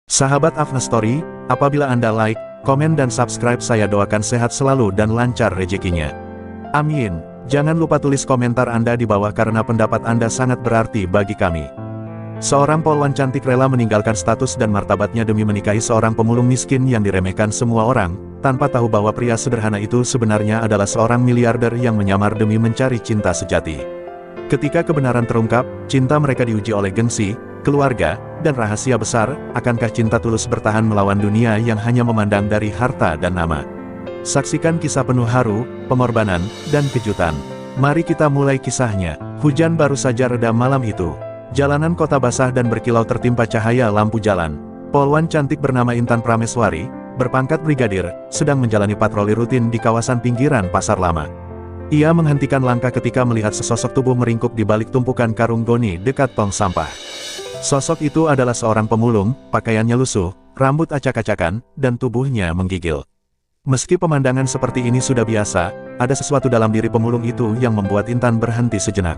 Sahabat Afna Story, apabila Anda like, komen dan subscribe, saya doakan sehat selalu dan lancar rezekinya. Amin. Jangan lupa tulis komentar Anda di bawah karena pendapat Anda sangat berarti bagi kami. Seorang polwan cantik rela meninggalkan status dan martabatnya demi menikahi seorang pemulung miskin yang diremehkan semua orang, tanpa tahu bahwa pria sederhana itu sebenarnya adalah seorang miliarder yang menyamar demi mencari cinta sejati. Ketika kebenaran terungkap, cinta mereka diuji oleh gengsi, keluarga, dan rahasia besar. Akankah cinta tulus bertahan melawan dunia yang hanya memandang dari harta dan nama? Saksikan kisah penuh haru, pengorbanan, dan kejutan. Mari kita mulai kisahnya. Hujan baru saja reda malam itu. Jalanan kota basah dan berkilau tertimpa cahaya lampu jalan. Polwan cantik bernama Intan Prameswari, berpangkat brigadir, sedang menjalani patroli rutin di kawasan pinggiran pasar lama. Ia menghentikan langkah ketika melihat sesosok tubuh meringkuk di balik tumpukan karung goni dekat tong sampah. Sosok itu adalah seorang pemulung, pakaiannya lusuh, rambut acak-acakan, dan tubuhnya menggigil. Meski pemandangan seperti ini sudah biasa, ada sesuatu dalam diri pemulung itu yang membuat Intan berhenti sejenak.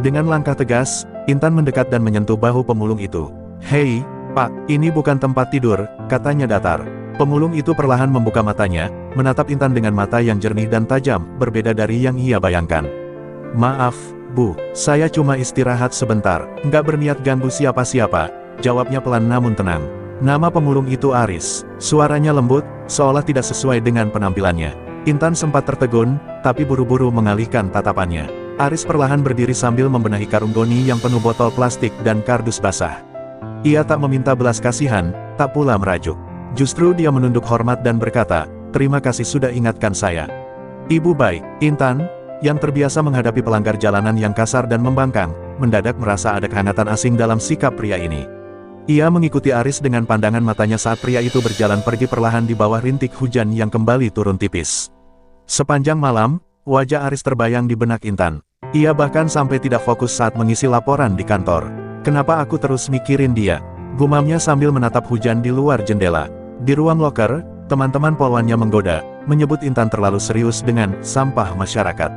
Dengan langkah tegas, Intan mendekat dan menyentuh bahu pemulung itu. "Hei, Pak, ini bukan tempat tidur," katanya datar. Pemulung itu perlahan membuka matanya, menatap Intan dengan mata yang jernih dan tajam, berbeda dari yang ia bayangkan. "Maaf, Bu, saya cuma istirahat sebentar, nggak berniat ganggu siapa-siapa," jawabnya pelan namun tenang. Nama pemulung itu Aris. Suaranya lembut, seolah tidak sesuai dengan penampilannya. Intan sempat tertegun, tapi buru-buru mengalihkan tatapannya. Aris perlahan berdiri sambil membenahi karung goni yang penuh botol plastik dan kardus basah. Ia tak meminta belas kasihan, tak pula merajuk. Justru dia menunduk hormat dan berkata, "Terima kasih sudah ingatkan saya." "Ibu baik." Intan, yang terbiasa menghadapi pelanggar jalanan yang kasar dan membangkang, mendadak merasa ada kehangatan asing dalam sikap pria ini. Ia mengikuti Aris dengan pandangan matanya saat pria itu berjalan pergi perlahan di bawah rintik hujan yang kembali turun tipis. Sepanjang malam, wajah Aris terbayang di benak Intan. Ia bahkan sampai tidak fokus saat mengisi laporan di kantor. "Kenapa aku terus mikirin dia?" gumamnya sambil menatap hujan di luar jendela. Di ruang loker, teman-teman polwannya menggoda, menyebut Intan terlalu serius dengan sampah masyarakat.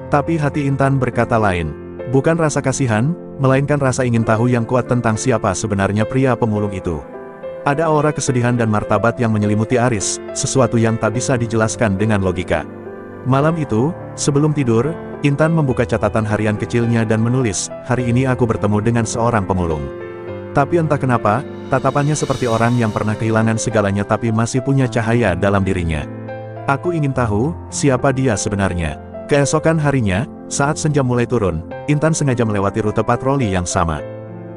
Tapi hati Intan berkata lain. Bukan rasa kasihan, melainkan rasa ingin tahu yang kuat tentang siapa sebenarnya pria pemulung itu. Ada aura kesedihan dan martabat yang menyelimuti Aris, sesuatu yang tak bisa dijelaskan dengan logika. Malam itu, sebelum tidur, Intan membuka catatan harian kecilnya dan menulis, "Hari ini aku bertemu dengan seorang pemulung." Tapi entah kenapa, tatapannya seperti orang yang pernah kehilangan segalanya tapi masih punya cahaya dalam dirinya. "Aku ingin tahu, siapa dia sebenarnya." Keesokan harinya, saat senja mulai turun, Intan sengaja melewati rute patroli yang sama.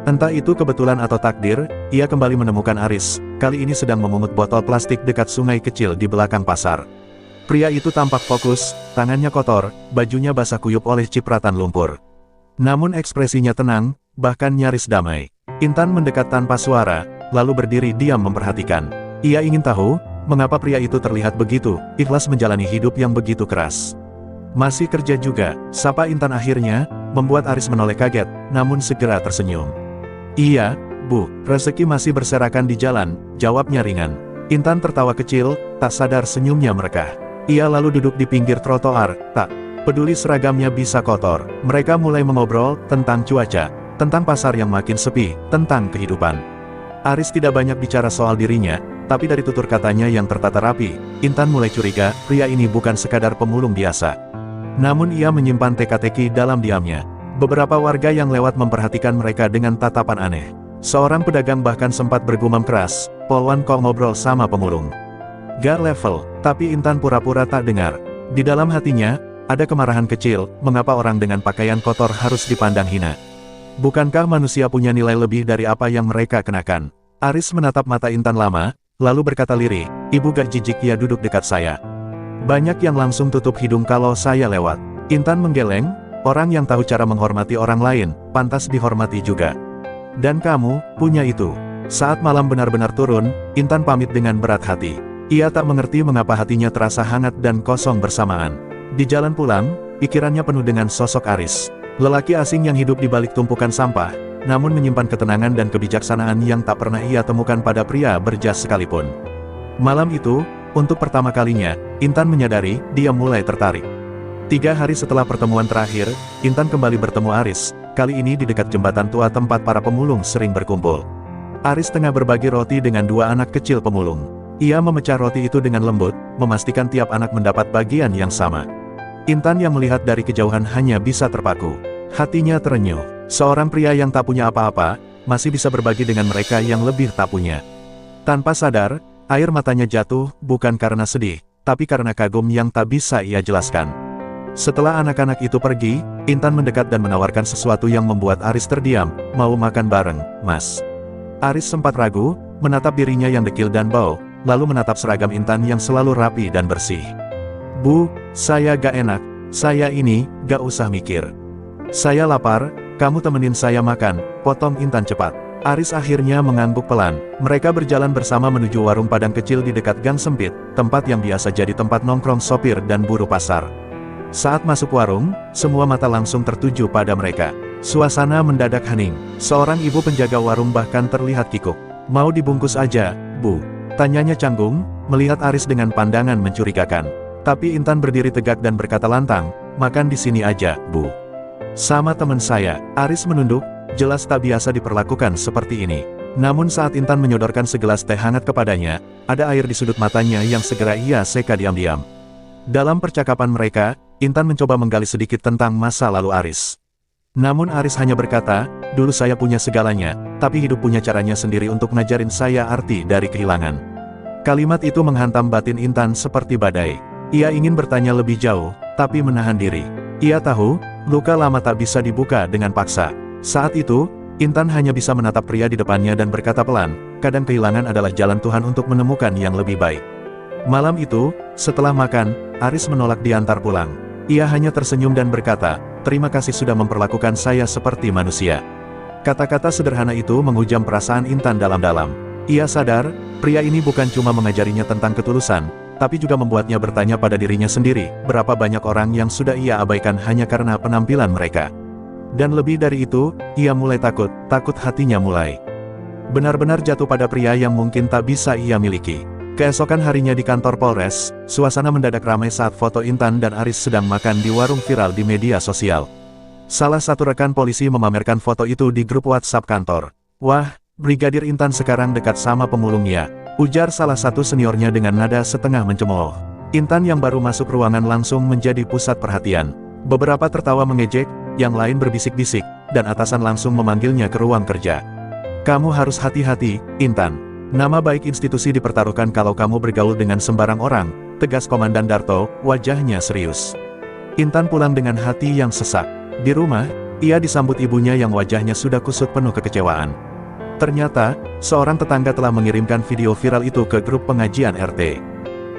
Entah itu kebetulan atau takdir, ia kembali menemukan Aris, kali ini sedang memungut botol plastik dekat sungai kecil di belakang pasar. Pria itu tampak fokus, tangannya kotor, bajunya basah kuyup oleh cipratan lumpur. Namun ekspresinya tenang, bahkan nyaris damai. Intan mendekat tanpa suara, lalu berdiri diam memperhatikan. Ia ingin tahu, mengapa pria itu terlihat begitu ikhlas menjalani hidup yang begitu keras. "Masih kerja juga?" sapa Intan akhirnya, membuat Aris menoleh kaget, namun segera tersenyum. "Iya, Bu, rezeki masih berserakan di jalan," jawabnya ringan. Intan tertawa kecil, tak sadar senyumnya merekah. Ia lalu duduk di pinggir trotoar, tak peduli seragamnya bisa kotor. Mereka mulai mengobrol tentang cuaca, tentang pasar yang makin sepi, tentang kehidupan. Aris tidak banyak bicara soal dirinya, tapi dari tutur katanya yang tertata rapi, Intan mulai curiga, pria ini bukan sekadar pemulung biasa. Namun ia menyimpan teka-teki dalam diamnya. Beberapa warga yang lewat memperhatikan mereka dengan tatapan aneh. Seorang pedagang bahkan sempat bergumam keras, "Polwan kok ngobrol sama pemulung?" "Gak level," tapi Intan pura-pura tak dengar. Di dalam hatinya, ada kemarahan kecil, mengapa orang dengan pakaian kotor harus dipandang hina? Bukankah manusia punya nilai lebih dari apa yang mereka kenakan? Aris menatap mata Intan lama, lalu berkata lirih, "Ibu gak jijik ya duduk dekat saya? Banyak yang langsung tutup hidung kalau saya lewat." Intan menggeleng, orang yang tahu cara menghormati orang lain, pantas dihormati juga. "Dan kamu, punya itu." Saat malam benar-benar turun, Intan pamit dengan berat hati. Ia tak mengerti mengapa hatinya terasa hangat dan kosong bersamaan. Di jalan pulang, pikirannya penuh dengan sosok Aris. Lelaki asing yang hidup di balik tumpukan sampah, namun menyimpan ketenangan dan kebijaksanaan yang tak pernah ia temukan pada pria berjas sekalipun. Malam itu, untuk pertama kalinya, Intan menyadari, dia mulai tertarik. 3 hari setelah pertemuan terakhir, Intan kembali bertemu Aris, kali ini di dekat jembatan tua tempat para pemulung sering berkumpul. Aris tengah berbagi roti dengan dua anak kecil pemulung. Ia memecah roti itu dengan lembut, memastikan tiap anak mendapat bagian yang sama. Intan yang melihat dari kejauhan hanya bisa terpaku. Hatinya terenyuh. Seorang pria yang tak punya apa-apa, masih bisa berbagi dengan mereka yang lebih tak punya. Tanpa sadar, air matanya jatuh, bukan karena sedih, tapi karena kagum yang tak bisa ia jelaskan. Setelah anak-anak itu pergi, Intan mendekat dan menawarkan sesuatu yang membuat Aris terdiam. Mau makan bareng, Mas? Aris sempat ragu, menatap dirinya yang dekil dan bau, lalu menatap seragam Intan yang selalu rapi dan bersih. Bu, saya gak enak, saya ini, gak usah mikir. Saya lapar, kamu temenin saya makan, potong Intan cepat. Aris akhirnya mengangguk pelan. Mereka berjalan bersama menuju warung padang kecil di dekat gang sempit, tempat yang biasa jadi tempat nongkrong sopir dan buruh pasar. Saat masuk warung, semua mata langsung tertuju pada mereka. Suasana mendadak hening. Seorang ibu penjaga warung bahkan terlihat kikuk. Mau dibungkus aja, Bu? Tanyanya canggung, melihat Aris dengan pandangan mencurigakan. Tapi Intan berdiri tegak dan berkata lantang, makan di sini aja, Bu. Sama teman saya. Aris menunduk, jelas tak biasa diperlakukan seperti ini. Namun saat Intan menyodorkan segelas teh hangat kepadanya, ada air di sudut matanya yang segera ia seka diam-diam. Dalam percakapan mereka, Intan mencoba menggali sedikit tentang masa lalu Aris. Namun Aris hanya berkata, dulu saya punya segalanya, tapi hidup punya caranya sendiri untuk ngajarin saya arti dari kehilangan. Kalimat itu menghantam batin Intan seperti badai. Ia ingin bertanya lebih jauh, tapi menahan diri. Ia tahu, luka lama tak bisa dibuka dengan paksa. Saat itu, Intan hanya bisa menatap pria di depannya dan berkata pelan, kadang kehilangan adalah jalan Tuhan untuk menemukan yang lebih baik. Malam itu, setelah makan, Aris menolak diantar pulang. Ia hanya tersenyum dan berkata, terima kasih sudah memperlakukan saya seperti manusia. Kata-kata sederhana itu menghujam perasaan Intan dalam-dalam. Ia sadar, pria ini bukan cuma mengajarinya tentang ketulusan, tapi juga membuatnya bertanya pada dirinya sendiri, berapa banyak orang yang sudah ia abaikan hanya karena penampilan mereka. Dan lebih dari itu, ia mulai takut hatinya mulai benar-benar jatuh pada pria yang mungkin tak bisa ia miliki. Keesokan harinya di kantor Polres, suasana mendadak ramai saat foto Intan dan Aris sedang makan di warung viral di media sosial. Salah satu rekan polisi memamerkan foto itu di grup WhatsApp kantor. Wah, Brigadir Intan sekarang dekat sama pemulungnya, ujar salah satu seniornya dengan nada setengah mencemooh. Intan yang baru masuk ruangan langsung menjadi pusat perhatian. Beberapa tertawa mengejek, yang lain berbisik-bisik, dan atasan langsung memanggilnya ke ruang kerja. Kamu harus hati-hati, Intan. Nama baik institusi dipertaruhkan kalau kamu bergaul dengan sembarang orang, tegas Komandan Darto, wajahnya serius. Intan pulang dengan hati yang sesak. Di rumah, ia disambut ibunya yang wajahnya sudah kusut penuh kekecewaan. Ternyata, seorang tetangga telah mengirimkan video viral itu ke grup pengajian RT.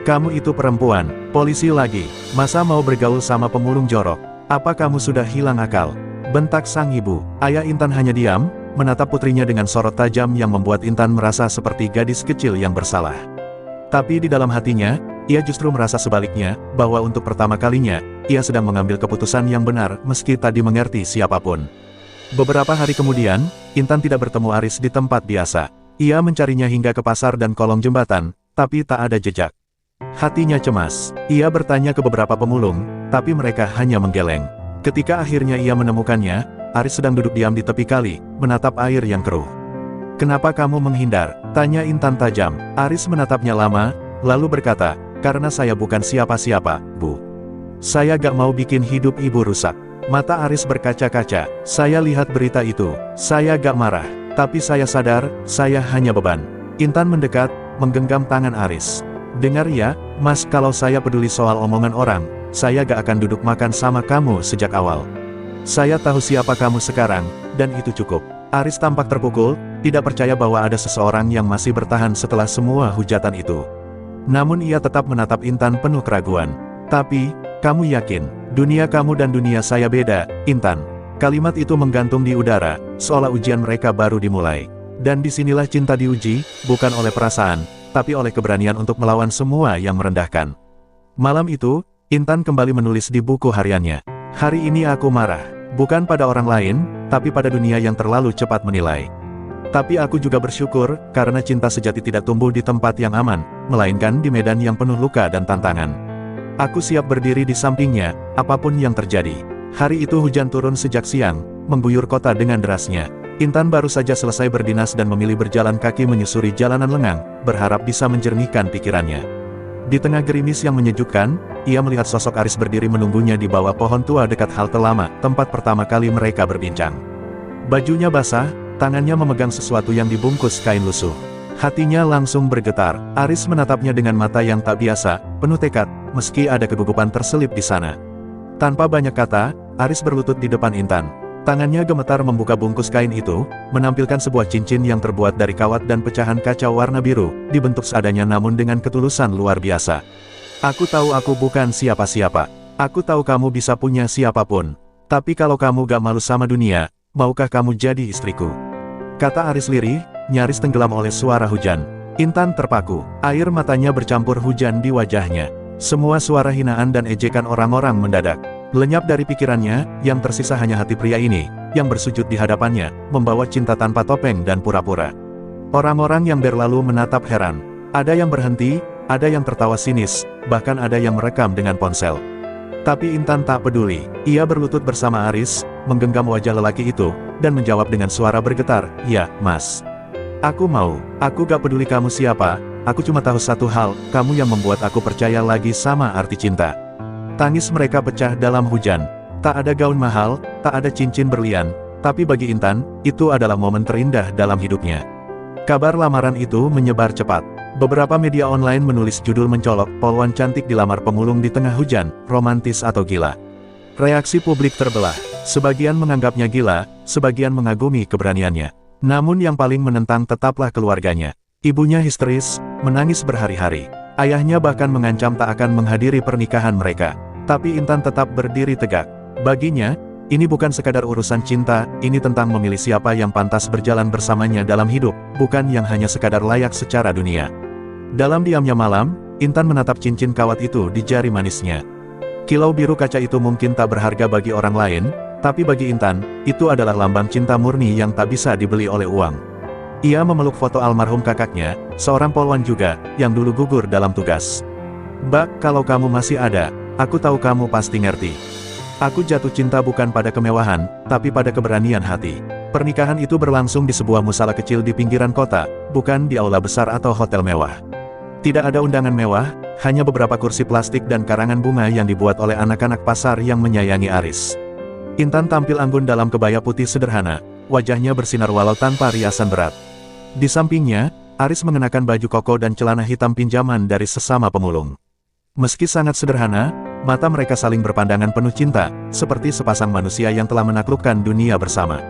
Kamu itu perempuan, polisi lagi, masa mau bergaul sama pemulung jorok? Apa kamu sudah hilang akal? Bentak sang ibu. Ayah Intan hanya diam, menatap putrinya dengan sorot tajam yang membuat Intan merasa seperti gadis kecil yang bersalah. Tapi di dalam hatinya, ia justru merasa sebaliknya, bahwa untuk pertama kalinya, ia sedang mengambil keputusan yang benar meski tak dimengerti siapapun. Beberapa hari kemudian, Intan tidak bertemu Aris di tempat biasa. Ia mencarinya hingga ke pasar dan kolong jembatan, tapi tak ada jejak. Hatinya cemas. Ia bertanya ke beberapa pemulung, tapi mereka hanya menggeleng. Ketika akhirnya ia menemukannya, Aris sedang duduk diam di tepi kali, menatap air yang keruh. Kenapa kamu menghindar? Tanya Intan tajam. Aris menatapnya lama, lalu berkata, karena saya bukan siapa-siapa, Bu. Saya gak mau bikin hidup ibu rusak. Mata Aris berkaca-kaca. Saya lihat berita itu. Saya gak marah. Tapi saya sadar, saya hanya beban. Intan mendekat, menggenggam tangan Aris. Dengar ya, Mas, kalau saya peduli soal omongan orang, saya gak akan duduk makan sama kamu sejak awal. Saya tahu siapa kamu sekarang, dan itu cukup. Aris tampak terpukul, tidak percaya bahwa ada seseorang yang masih bertahan setelah semua hujatan itu. Namun ia tetap menatap Intan penuh keraguan. Tapi, kamu yakin, dunia kamu dan dunia saya beda, Intan? Kalimat itu menggantung di udara, seolah ujian mereka baru dimulai. Dan disinilah cinta diuji, bukan oleh perasaan, tapi oleh keberanian untuk melawan semua yang merendahkan. Malam itu, Intan kembali menulis di buku hariannya. Hari ini aku marah, bukan pada orang lain, tapi pada dunia yang terlalu cepat menilai. Tapi aku juga bersyukur, karena cinta sejati tidak tumbuh di tempat yang aman, melainkan di medan yang penuh luka dan tantangan. Aku siap berdiri di sampingnya, apapun yang terjadi. Hari itu hujan turun sejak siang, mengguyur kota dengan derasnya. Intan baru saja selesai berdinas dan memilih berjalan kaki menyusuri jalanan lengang, berharap bisa menjernihkan pikirannya. Di tengah gerimis yang menyejukkan, ia melihat sosok Aris berdiri menunggunya di bawah pohon tua dekat halte lama, tempat pertama kali mereka berbincang. Bajunya basah, tangannya memegang sesuatu yang dibungkus kain lusuh. Hatinya langsung bergetar. Aris menatapnya dengan mata yang tak biasa, penuh tekad, meski ada kegugupan terselip di sana. Tanpa banyak kata, Aris berlutut di depan Intan. Tangannya gemetar membuka bungkus kain itu, menampilkan sebuah cincin yang terbuat dari kawat dan pecahan kaca warna biru, dibentuk seadanya namun dengan ketulusan luar biasa. Aku tahu aku bukan siapa-siapa. Aku tahu kamu bisa punya siapapun. Tapi kalau kamu gak malu sama dunia, maukah kamu jadi istriku? Kata Aris lirih, nyaris tenggelam oleh suara hujan. Intan terpaku, air matanya bercampur hujan di wajahnya. Semua suara hinaan dan ejekan orang-orang mendadak lenyap dari pikirannya, yang tersisa hanya hati pria ini, yang bersujud di hadapannya, membawa cinta tanpa topeng dan pura-pura. Orang-orang yang berlalu menatap heran. Ada yang berhenti, ada yang tertawa sinis, bahkan ada yang merekam dengan ponsel. Tapi Intan tak peduli, ia berlutut bersama Aris, menggenggam wajah lelaki itu, dan menjawab dengan suara bergetar, "Ya, Mas. Aku mau, aku gak peduli kamu siapa, aku cuma tahu satu hal, kamu yang membuat aku percaya lagi sama arti cinta." Tangis mereka pecah dalam hujan. Tak ada gaun mahal, tak ada cincin berlian, tapi bagi Intan, itu adalah momen terindah dalam hidupnya. Kabar lamaran itu menyebar cepat. Beberapa media online menulis judul mencolok, "Polwan cantik dilamar pemulung di tengah hujan, romantis atau gila?" Reaksi publik terbelah. Sebagian menganggapnya gila, sebagian mengagumi keberaniannya. Namun yang paling menentang tetaplah keluarganya. Ibunya histeris, menangis berhari-hari. Ayahnya bahkan mengancam tak akan menghadiri pernikahan mereka. Tapi Intan tetap berdiri tegak. Baginya, ini bukan sekadar urusan cinta, ini tentang memilih siapa yang pantas berjalan bersamanya dalam hidup, bukan yang hanya sekadar layak secara dunia. Dalam diamnya malam, Intan menatap cincin kawat itu di jari manisnya. Kilau biru kaca itu mungkin tak berharga bagi orang lain, tapi bagi Intan, itu adalah lambang cinta murni yang tak bisa dibeli oleh uang. Ia memeluk foto almarhum kakaknya, seorang polwan juga, yang dulu gugur dalam tugas. "Mbak, kalau kamu masih ada, aku tahu kamu pasti ngerti. Aku jatuh cinta bukan pada kemewahan, tapi pada keberanian hati." Pernikahan itu berlangsung di sebuah musala kecil di pinggiran kota, bukan di aula besar atau hotel mewah. Tidak ada undangan mewah, hanya beberapa kursi plastik dan karangan bunga yang dibuat oleh anak-anak pasar yang menyayangi Aris. Intan tampil anggun dalam kebaya putih sederhana, wajahnya bersinar walau tanpa riasan berat. Di sampingnya, Aris mengenakan baju koko dan celana hitam pinjaman dari sesama pemulung. Meski sangat sederhana, mata mereka saling berpandangan penuh cinta, seperti sepasang manusia yang telah menaklukkan dunia bersama.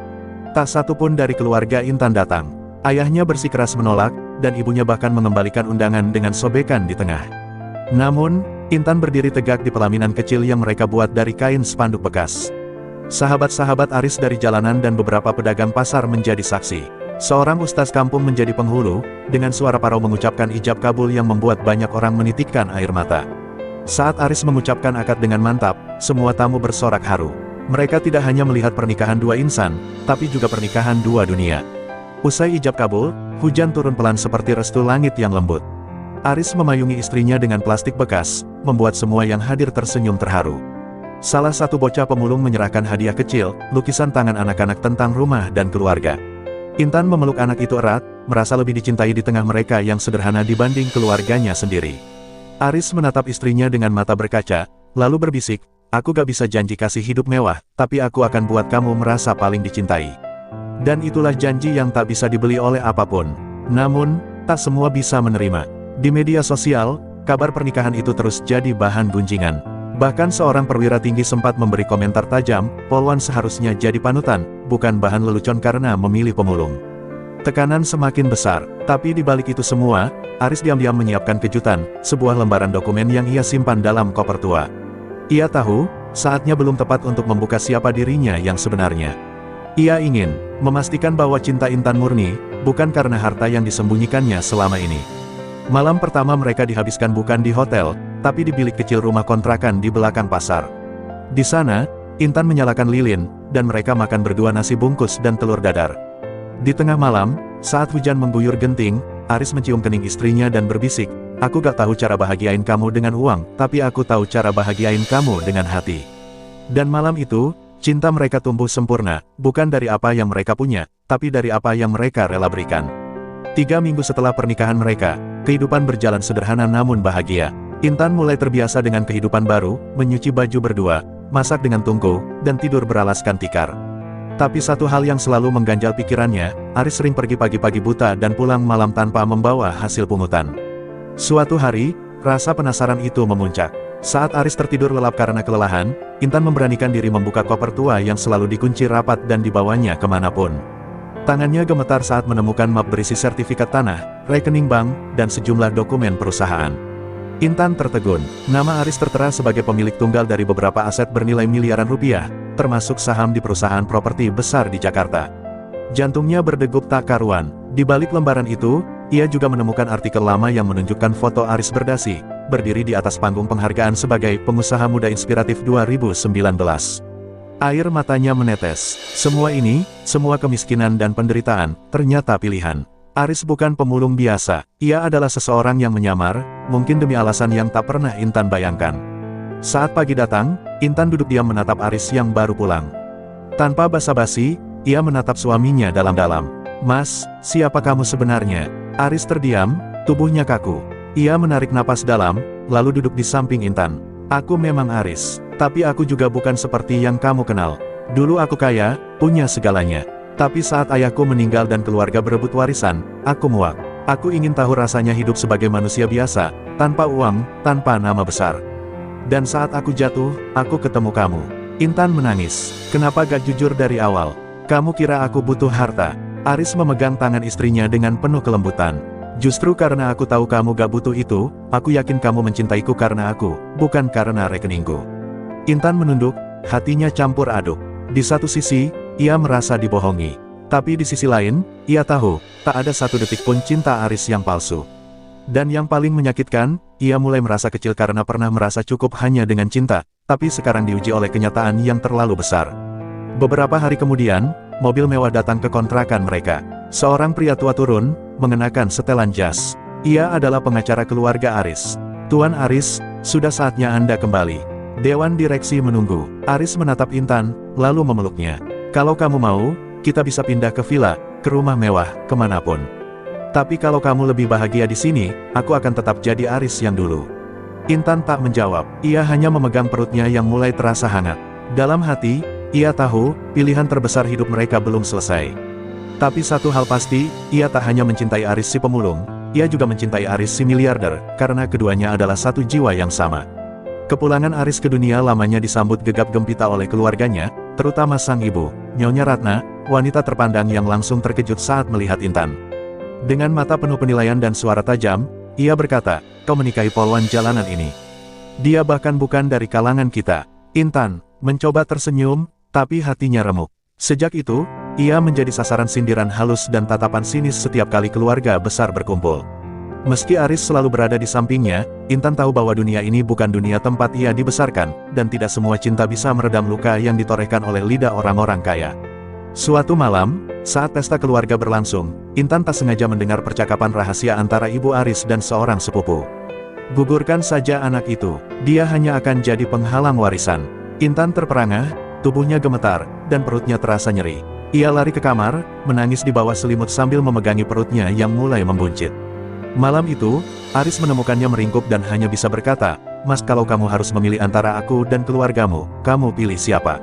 Tak satu pun dari keluarga Intan datang. Ayahnya bersikeras menolak, dan ibunya bahkan mengembalikan undangan dengan sobekan di tengah. Namun, Intan berdiri tegak di pelaminan kecil yang mereka buat dari kain spanduk bekas. Sahabat-sahabat Aris dari jalanan dan beberapa pedagang pasar menjadi saksi. Seorang ustaz kampung menjadi penghulu, dengan suara parau mengucapkan ijab kabul yang membuat banyak orang menitikkan air mata. Saat Aris mengucapkan akad dengan mantap, semua tamu bersorak haru. Mereka tidak hanya melihat pernikahan dua insan, tapi juga pernikahan dua dunia. Usai ijab kabul, hujan turun pelan seperti restu langit yang lembut. Aris memayungi istrinya dengan plastik bekas, membuat semua yang hadir tersenyum terharu. Salah satu bocah pemulung menyerahkan hadiah kecil, lukisan tangan anak-anak tentang rumah dan keluarga. Intan memeluk anak itu erat, merasa lebih dicintai di tengah mereka yang sederhana dibanding keluarganya sendiri. Aris menatap istrinya dengan mata berkaca, lalu berbisik, "Aku gak bisa janji kasih hidup mewah, tapi aku akan buat kamu merasa paling dicintai." Dan itulah janji yang tak bisa dibeli oleh apapun. Namun, tak semua bisa menerima. Di media sosial, kabar pernikahan itu terus jadi bahan gunjingan. Bahkan seorang perwira tinggi sempat memberi komentar tajam, polwan seharusnya jadi panutan, bukan bahan lelucon karena memilih pemulung. Tekanan semakin besar, tapi di balik itu semua, Aris diam-diam menyiapkan kejutan, sebuah lembaran dokumen yang ia simpan dalam koper tua. Ia tahu, saatnya belum tepat untuk membuka siapa dirinya yang sebenarnya. Ia ingin memastikan bahwa cinta Intan murni, bukan karena harta yang disembunyikannya selama ini. Malam pertama mereka dihabiskan bukan di hotel, tapi di bilik kecil rumah kontrakan di belakang pasar. Di sana, Intan menyalakan lilin, dan mereka makan berdua nasi bungkus dan telur dadar. Di tengah malam, saat hujan mengguyur genting, Aris mencium kening istrinya dan berbisik, "Aku gak tahu cara bahagiain kamu dengan uang, tapi aku tahu cara bahagiain kamu dengan hati." Dan malam itu, cinta mereka tumbuh sempurna, bukan dari apa yang mereka punya, tapi dari apa yang mereka rela berikan. 3 minggu setelah pernikahan mereka, kehidupan berjalan sederhana namun bahagia. Intan mulai terbiasa dengan kehidupan baru, menyuci baju berdua, masak dengan tungku, dan tidur beralaskan tikar. Tapi satu hal yang selalu mengganjal pikirannya, Aris sering pergi pagi-pagi buta dan pulang malam tanpa membawa hasil pungutan. Suatu hari, rasa penasaran itu memuncak. Saat Aris tertidur lelap karena kelelahan, Intan memberanikan diri membuka koper tua yang selalu dikunci rapat dan dibawanya kemanapun. Tangannya gemetar saat menemukan map berisi sertifikat tanah, rekening bank, dan sejumlah dokumen perusahaan. Intan tertegun. Nama Aris tertera sebagai pemilik tunggal dari beberapa aset bernilai miliaran rupiah, termasuk saham di perusahaan properti besar di Jakarta. Jantungnya berdegup tak karuan. Di balik lembaran itu, ia juga menemukan artikel lama yang menunjukkan foto Aris berdasi, berdiri di atas panggung penghargaan sebagai Pengusaha Muda Inspiratif 2019. Air matanya menetes. Semua ini, semua kemiskinan dan penderitaan, ternyata pilihan. Aris bukan pemulung biasa, ia adalah seseorang yang menyamar, mungkin demi alasan yang tak pernah Intan bayangkan. Saat pagi datang, Intan duduk diam menatap Aris yang baru pulang. Tanpa basa-basi, ia menatap suaminya dalam-dalam. "Mas, siapa kamu sebenarnya?" Aris terdiam, tubuhnya kaku. Ia menarik napas dalam, lalu duduk di samping Intan. "Aku memang Aris, tapi aku juga bukan seperti yang kamu kenal. Dulu aku kaya, punya segalanya. Tapi saat ayahku meninggal dan keluarga berebut warisan, aku muak. Aku ingin tahu rasanya hidup sebagai manusia biasa, tanpa uang, tanpa nama besar. Dan saat aku jatuh, aku ketemu kamu." Intan menangis. "Kenapa gak jujur dari awal? Kamu kira aku butuh harta?" Aris memegang tangan istrinya dengan penuh kelembutan. "Justru karena aku tahu kamu gak butuh itu, aku yakin kamu mencintaiku karena aku, bukan karena rekeningku." Intan menunduk, hatinya campur aduk. Di satu sisi, ia merasa dibohongi. Tapi di sisi lain, ia tahu, tak ada satu detik pun cinta Aris yang palsu. Dan yang paling menyakitkan, ia mulai merasa kecil karena pernah merasa cukup hanya dengan cinta, tapi sekarang diuji oleh kenyataan yang terlalu besar. Beberapa hari kemudian, mobil mewah datang ke kontrakan mereka. Seorang pria tua turun, mengenakan setelan jas. Ia adalah pengacara keluarga Aris. "Tuan Aris, sudah saatnya Anda kembali." Dewan direksi menunggu. Aris menatap Intan, lalu memeluknya. "Kalau kamu mau, kita bisa pindah ke villa, ke rumah mewah, kemanapun. Tapi kalau kamu lebih bahagia di sini, aku akan tetap jadi Aris yang dulu." Intan tak menjawab. Ia hanya memegang perutnya yang mulai terasa hangat. Dalam hati, ia tahu, pilihan terbesar hidup mereka belum selesai. Tapi satu hal pasti, ia tak hanya mencintai Aris si pemulung, ia juga mencintai Aris si miliarder, karena keduanya adalah satu jiwa yang sama. Kepulangan Aris ke dunia lamanya disambut gegap gempita oleh keluarganya, terutama sang ibu, Nyonya Ratna, wanita terpandang yang langsung terkejut saat melihat Intan. Dengan mata penuh penilaian dan suara tajam, ia berkata, "Kau menikahi polwan jalanan ini. Dia bahkan bukan dari kalangan kita." Intan mencoba tersenyum, tapi hatinya remuk. Sejak itu, ia menjadi sasaran sindiran halus dan tatapan sinis setiap kali keluarga besar berkumpul. Meski Aris selalu berada di sampingnya, Intan tahu bahwa dunia ini bukan dunia tempat ia dibesarkan, dan tidak semua cinta bisa meredam luka yang ditorehkan oleh lidah orang-orang kaya. Suatu malam, saat pesta keluarga berlangsung, Intan tak sengaja mendengar percakapan rahasia antara ibu Aris dan seorang sepupu. "Gugurkan saja anak itu, dia hanya akan jadi penghalang warisan." Intan terperangah, tubuhnya gemetar, dan perutnya terasa nyeri. Ia lari ke kamar, menangis di bawah selimut sambil memegangi perutnya yang mulai membuncit. Malam itu, Aris menemukannya meringkuk dan hanya bisa berkata, "Mas, kalau kamu harus memilih antara aku dan keluargamu, kamu pilih siapa?"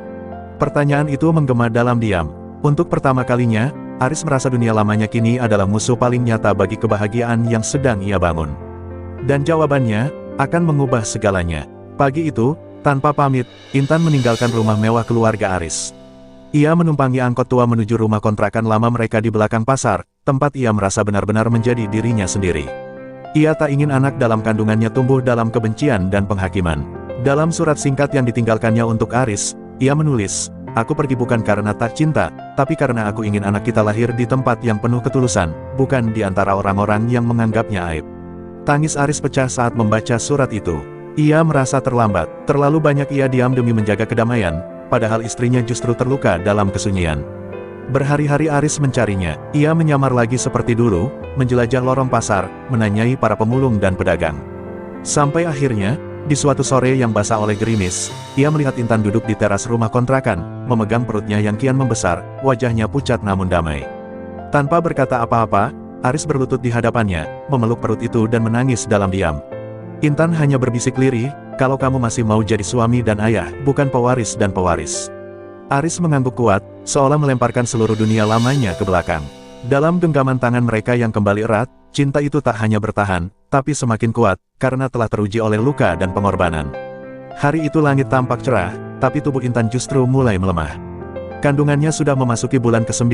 Pertanyaan itu menggema dalam diam. Untuk pertama kalinya, Aris merasa dunia lamanya kini adalah musuh paling nyata bagi kebahagiaan yang sedang ia bangun. Dan jawabannya, akan mengubah segalanya. Pagi itu, tanpa pamit, Intan meninggalkan rumah mewah keluarga Aris. Ia menumpangi angkot tua menuju rumah kontrakan lama mereka di belakang pasar, tempat ia merasa benar-benar menjadi dirinya sendiri. Ia tak ingin anak dalam kandungannya tumbuh dalam kebencian dan penghakiman. Dalam surat singkat yang ditinggalkannya untuk Aris, ia menulis, "Aku pergi bukan karena tak cinta, tapi karena aku ingin anak kita lahir di tempat yang penuh ketulusan, bukan di antara orang-orang yang menganggapnya aib." Tangis Aris pecah saat membaca surat itu. Ia merasa terlambat, terlalu banyak ia diam demi menjaga kedamaian, padahal istrinya justru terluka dalam kesunyian. Berhari-hari Aris mencarinya. Ia menyamar lagi seperti dulu, menjelajah lorong pasar, menanyai para pemulung dan pedagang. Sampai akhirnya, Di suatu sore yang basah oleh gerimis, ia melihat Intan duduk di teras rumah kontrakan, memegang perutnya yang kian membesar, wajahnya pucat namun damai. Tanpa berkata apa-apa, Aris berlutut di hadapannya, memeluk perut itu dan menangis dalam diam. Intan hanya berbisik lirih, kalau kamu masih mau jadi suami dan ayah, bukan pewaris dan pewaris. Aris mengangguk kuat, seolah melemparkan seluruh dunia lamanya ke belakang. Dalam genggaman tangan mereka yang kembali erat, cinta itu tak hanya bertahan, tapi semakin kuat, karena telah teruji oleh luka dan pengorbanan. Hari itu langit tampak cerah, tapi tubuh Intan justru mulai melemah. Kandungannya sudah memasuki bulan ke-9,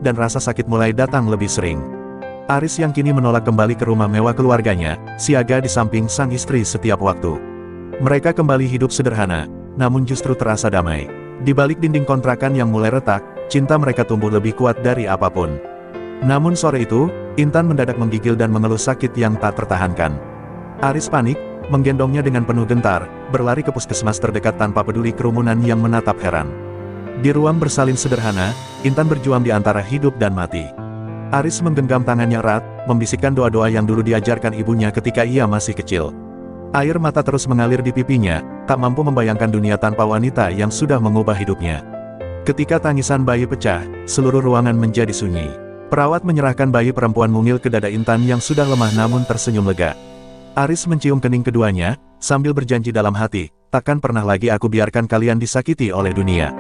dan rasa sakit mulai datang lebih sering. Aris yang kini menolak kembali ke rumah mewah keluarganya, siaga di samping sang istri setiap waktu. Mereka kembali hidup sederhana, namun justru terasa damai. Di balik dinding kontrakan yang mulai retak, cinta mereka tumbuh lebih kuat dari apapun. Namun sore itu, Intan mendadak menggigil dan mengeluh sakit yang tak tertahankan. Aris panik, menggendongnya dengan penuh gentar, berlari ke puskesmas terdekat tanpa peduli kerumunan yang menatap heran. Di ruang bersalin sederhana, Intan berjuang di antara hidup dan mati. Aris menggenggam tangannya erat, membisikkan doa-doa yang dulu diajarkan ibunya ketika ia masih kecil. Air mata terus mengalir di pipinya, tak mampu membayangkan dunia tanpa wanita yang sudah mengubah hidupnya. Ketika tangisan bayi pecah, seluruh ruangan menjadi sunyi. Perawat menyerahkan bayi perempuan mungil ke dada Intan yang sudah lemah namun tersenyum lega. Aris mencium kening keduanya, sambil berjanji dalam hati, takkan pernah lagi aku biarkan kalian disakiti oleh dunia.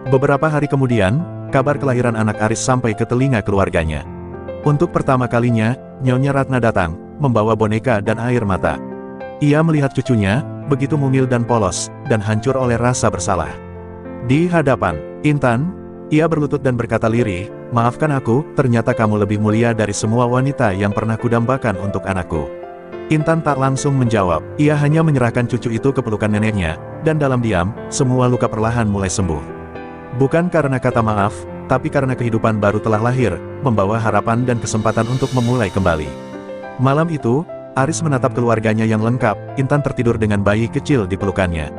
Beberapa hari kemudian, kabar kelahiran anak Aris sampai ke telinga keluarganya. Untuk pertama kalinya, Nyonya Ratna datang, membawa boneka dan air mata. Ia melihat cucunya, begitu mungil dan polos, dan hancur oleh rasa bersalah. Di hadapan Intan, ia berlutut dan berkata lirih, "Maafkan aku, ternyata kamu lebih mulia dari semua wanita yang pernah kudambakan untuk anakku." Intan tak langsung menjawab, ia hanya menyerahkan cucu itu ke pelukan neneknya, dan dalam diam, semua luka perlahan mulai sembuh. Bukan karena kata maaf, tapi karena kehidupan baru telah lahir, membawa harapan dan kesempatan untuk memulai kembali. Malam itu, Aris menatap keluarganya yang lengkap, Intan tertidur dengan bayi kecil di pelukannya.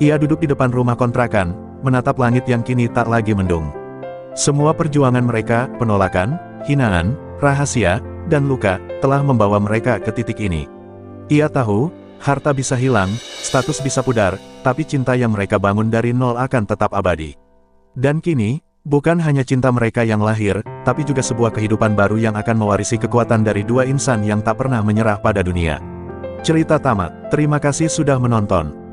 Ia duduk di depan rumah kontrakan, menatap langit yang kini tak lagi mendung. Semua perjuangan mereka, penolakan, hinaan, rahasia, dan luka, telah membawa mereka ke titik ini. Ia tahu, harta bisa hilang, status bisa pudar, tapi cinta yang mereka bangun dari nol akan tetap abadi. Dan kini, bukan hanya cinta mereka yang lahir, tapi juga sebuah kehidupan baru yang akan mewarisi kekuatan dari dua insan yang tak pernah menyerah pada dunia. Cerita tamat. Terima kasih sudah menonton.